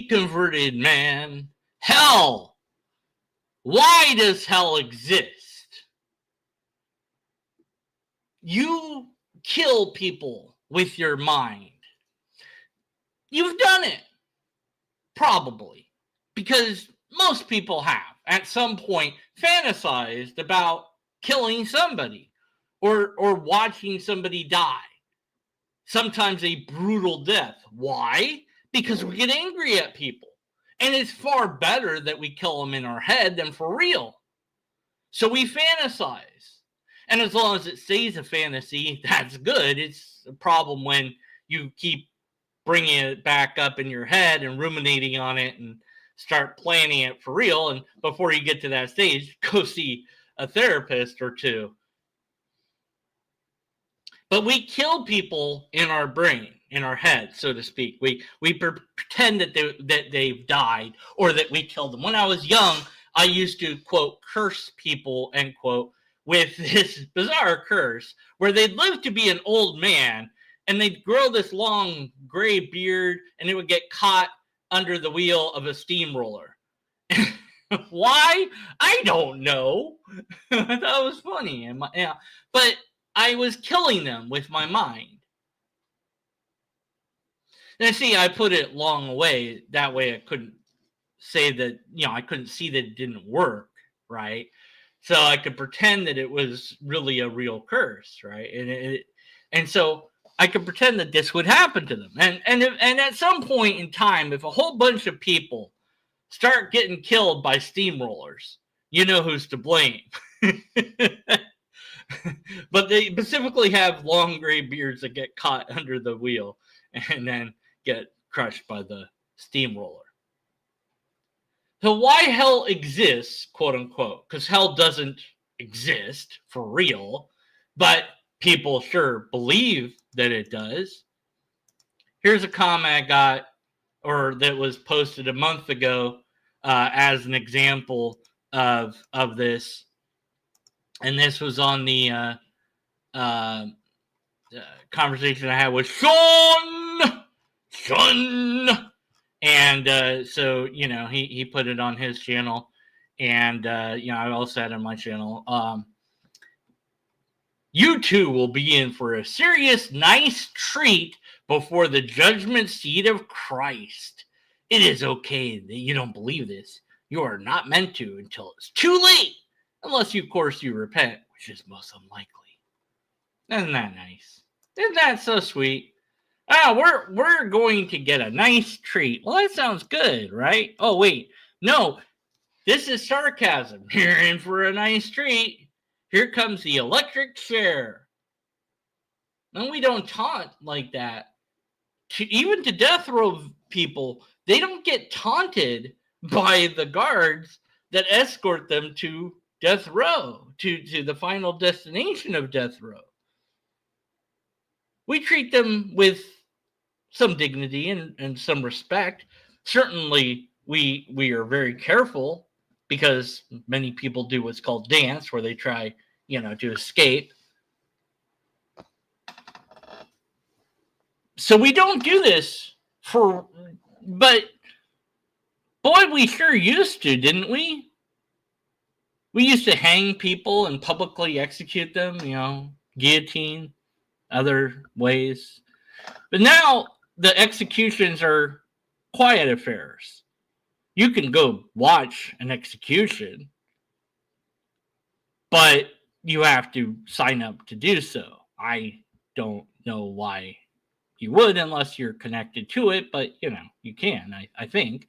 Converted man. Hell. Why does hell exist? You kill people with your mind. You've done it. Probably. Because most people have, at some point, fantasized about killing somebody or watching somebody die. Sometimes a brutal death. Why? Because we get angry at people. And it's far better that we kill them in our head than for real. So we fantasize. And as long as it stays a fantasy, that's good. It's a problem when you keep bringing it back up in your head and ruminating on it and start planning it for real. And before you get to that stage, go see a therapist or two. But we kill people in our brain, in our head, so to speak. We pretend that they've died or that we killed them. When I was young, I used to, quote, curse people, end quote, with this bizarre curse where they'd live to be an old man and they'd grow this long gray beard and it would get caught under the wheel of a steamroller. Why? I don't know. I thought it was funny. But I was killing them with my mind. And see, I put it long away. That way I couldn't say that, I couldn't see that it didn't work, right? So I could pretend that it was really a real curse, right? And so I could pretend that this would happen to them. And at some point in time, if a whole bunch of people start getting killed by steamrollers, you know who's to blame. But they specifically have long gray beards that get caught under the wheel and then get crushed by the steamroller. So why hell exists, quote unquote, because hell doesn't exist for real, but people sure believe that it does. Here's a comment I got, or that was posted a month ago as an example of this. And this was on the conversation I had with Sean. And so, he put it on his channel. And, I also had it on my channel. You two will be in for a serious, nice treat before the judgment seat of Christ. It is okay that you don't believe this. You are not meant to until it's too late. Unless, of course, you repent, which is most unlikely. Isn't that nice? Isn't that so sweet? We're going to get a nice treat. Well, that sounds good, right? Oh, wait. No, this is sarcasm. You're in for a nice treat. Here comes the electric chair. And we don't taunt like that. Even to death row people, they don't get taunted by the guards that escort them to death row, to the final destination of death row. We treat them with some dignity and some respect. Certainly, we are very careful because many people do what's called dance, where they try, to escape. So we don't do this but boy, we sure used to, didn't we? We used to hang people and publicly execute them, guillotine, other ways. But now the executions are quiet affairs. You can go watch an execution, but you have to sign up to do so. I don't know why you would unless you're connected to it, but, you can, I think.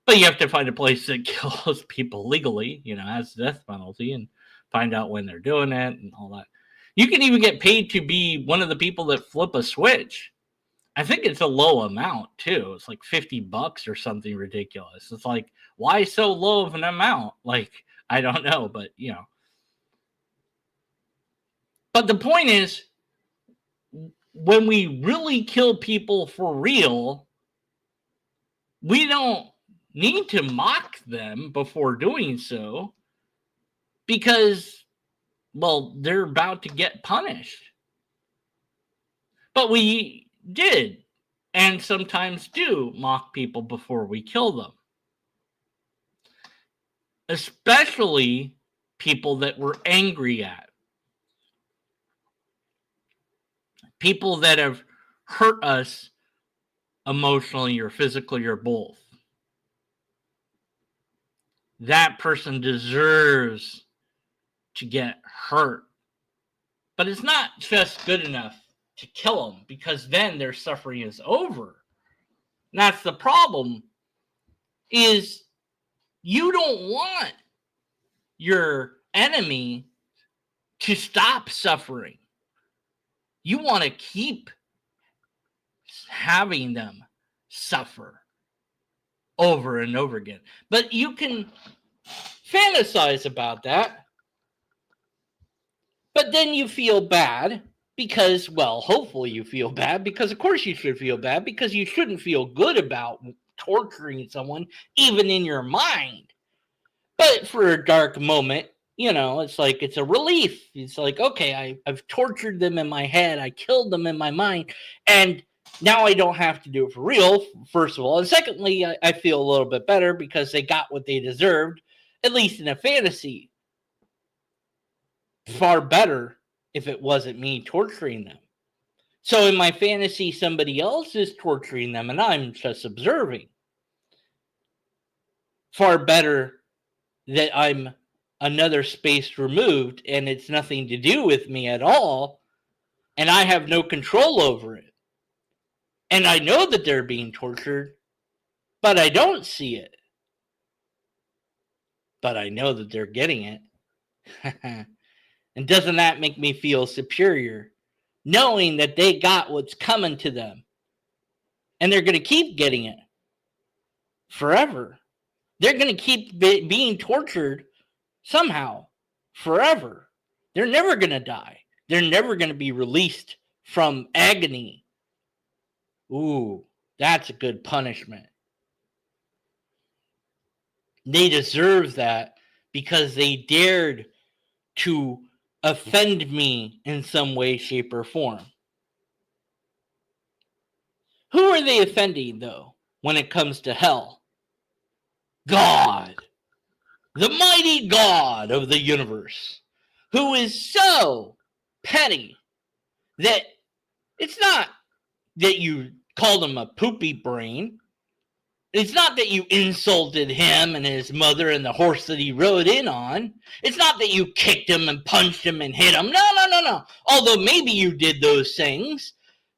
But you have to find a place that kills people legally, has the death penalty, and find out when they're doing it and all that. You can even get paid to be one of the people that flip a switch. I think it's a low amount, too. It's like $50 or something ridiculous. It's like, why so low of an amount? Like, I don't know, but, But the point is, when we really kill people for real, we don't need to mock them before doing so because, well, they're about to get punished. But we did and sometimes do mock people before we kill them. Especially people that we're angry at. People that have hurt us emotionally or physically or both. That person deserves to get hurt. But it's not just good enough to kill them, because then their suffering is over. And that's the problem, is you don't want your enemy to stop suffering. You want to keep having them suffer over and over again. But you can fantasize about that. But then you feel bad because, well, hopefully you feel bad, because of course you should feel bad, because you shouldn't feel good about torturing someone, even in your mind. But for a dark moment, it's like it's a relief. It's like, okay, I've tortured them in my head. I killed them in my mind. And now I don't have to do it for real, first of all. And secondly, I feel a little bit better because they got what they deserved, at least in a fantasy. Far better if it wasn't me torturing them. So in my fantasy, somebody else is torturing them and I'm just observing. Far better that I'm another space removed and it's nothing to do with me at all, and I have no control over it. And I know that they're being tortured, but I don't see it. But I know that they're getting it. And doesn't that make me feel superior, knowing that they got what's coming to them and they're going to keep getting it forever? They're going to keep being tortured somehow forever. They're never going to die. They're never going to be released from agony. Ooh, that's a good punishment. They deserve that because they dared to offend me in some way, shape, or form. Who are they offending, though, when it comes to hell? God, the mighty God of the universe, who is so petty that it's not that you called him a poopy brain. It's not that you insulted him and his mother and the horse that he rode in on. It's not that you kicked him and punched him and hit him. No. Although maybe you did those things.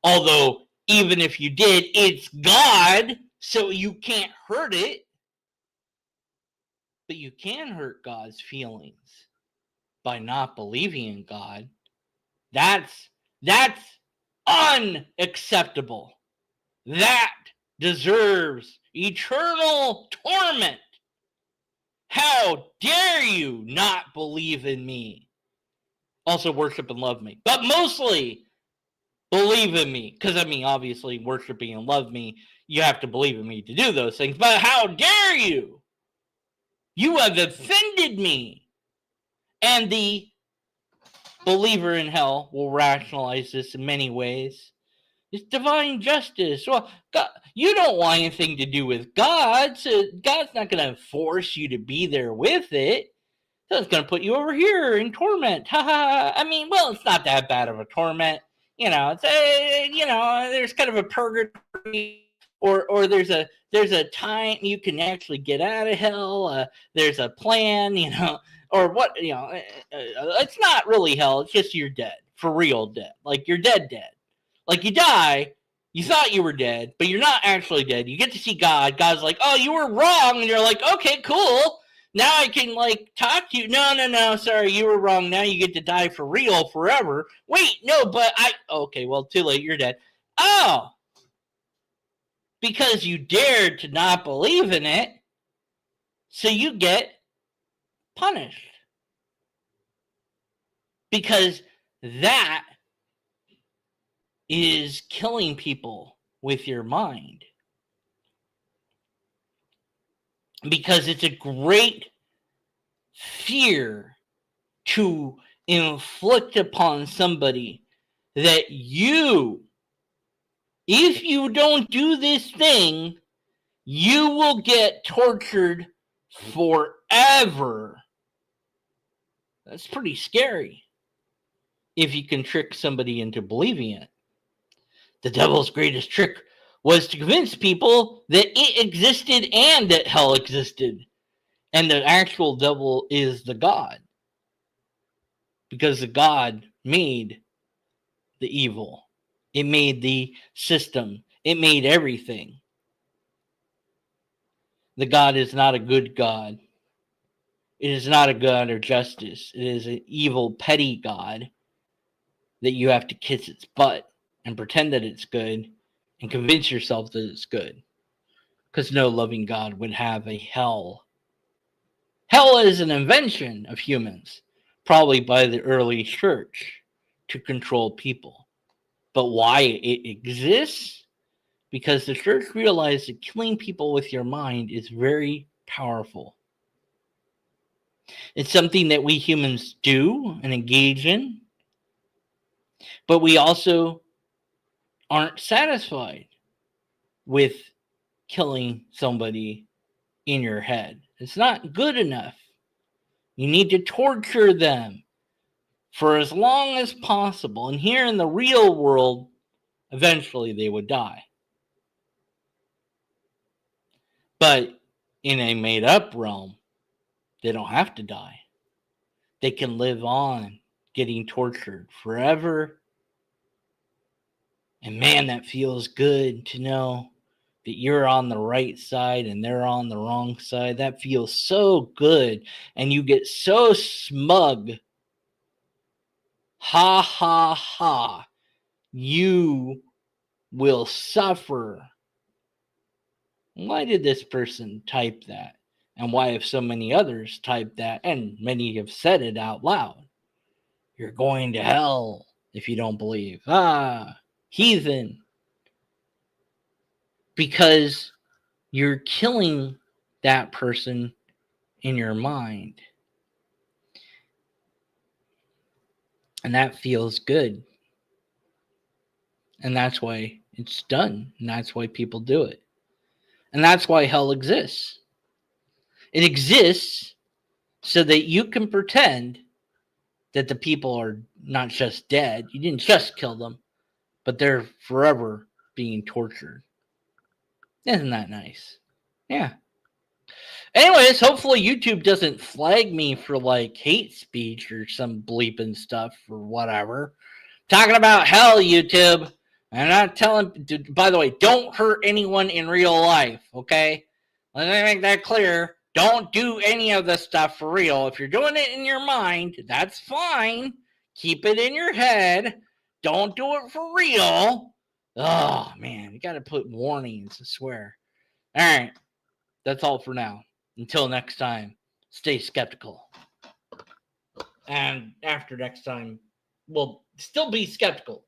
Although even if you did, it's God, so you can't hurt it. But you can hurt God's feelings by not believing in God. That's unacceptable. That deserves eternal torment. How dare you not believe in me? Also worship and love me. But mostly believe in me. Because, obviously, worshiping and love me, you have to believe in me to do those things. But how dare you? You have offended me. And the believer in hell will rationalize this in many ways. It's divine justice. Well, God, you don't want anything to do with God, so God's not going to force you to be there with it. So it's going to put you over here in torment. Well, it's not that bad of a torment. It's there's kind of a purgatory, or there's a time you can actually get out of hell. There's a plan, or what, it's not really hell. It's just you're dead, for real dead. Like you're dead. Like you die, you thought you were dead, but you're not actually dead. You get to see God. God's like, oh, you were wrong. And you're like, okay, cool. Now I can talk to you. No, sorry, you were wrong. Now you get to die for real forever. Wait, no, but okay, well, too late. You're dead. Oh, because you dared to not believe in it, so you get punished. Because that is killing people with your mind. Because it's a great fear to inflict upon somebody that you If you don't do this thing, you will get tortured forever. That's pretty scary if you can trick somebody into believing it. The devil's greatest trick was to convince people that it existed and that hell existed. And the actual devil is the God. Because the God made the evil. It made the system. It made everything. The God is not a good God. It is not a God of justice. It is an evil, petty God that you have to kiss its butt and pretend that it's good and convince yourself that it's good. Because no loving God would have a hell. Hell is an invention of humans, probably by the early church, to control people. But why it exists? Because the church realized that killing people with your mind is very powerful. It's something that we humans do and engage in, but we also aren't satisfied with killing somebody in your head. It's not good enough. You need to torture them for as long as possible. And here in the real world, eventually they would die. But in a made up realm, they don't have to die. They can live on getting tortured forever. And man, that feels good to know that you're on the right side and they're on the wrong side. That feels so good. And you get so smug. Ha ha ha. You will suffer. Why did this person type that? And why have so many others typed that? And many have said it out loud. You're going to hell if you don't believe. Heathen. Because you're killing that person in your mind. And that feels good. And that's why it's done. And that's why people do it. And that's why hell exists. It exists so that you can pretend that the people are not just dead. You didn't just kill them, but they're forever being tortured. Isn't that nice? Yeah. Anyways, hopefully YouTube doesn't flag me for like hate speech or some bleeping stuff or whatever. Talking about hell, YouTube. I'm not telling, by the way, don't hurt anyone in real life, okay? Let me make that clear. Don't do any of this stuff for real. If you're doing it in your mind, that's fine. Keep it in your head. Don't do it for real. Oh, man, you got to put warnings, I swear. All right, that's all for now. Until next time, stay skeptical. And after next time, we'll still be skeptical.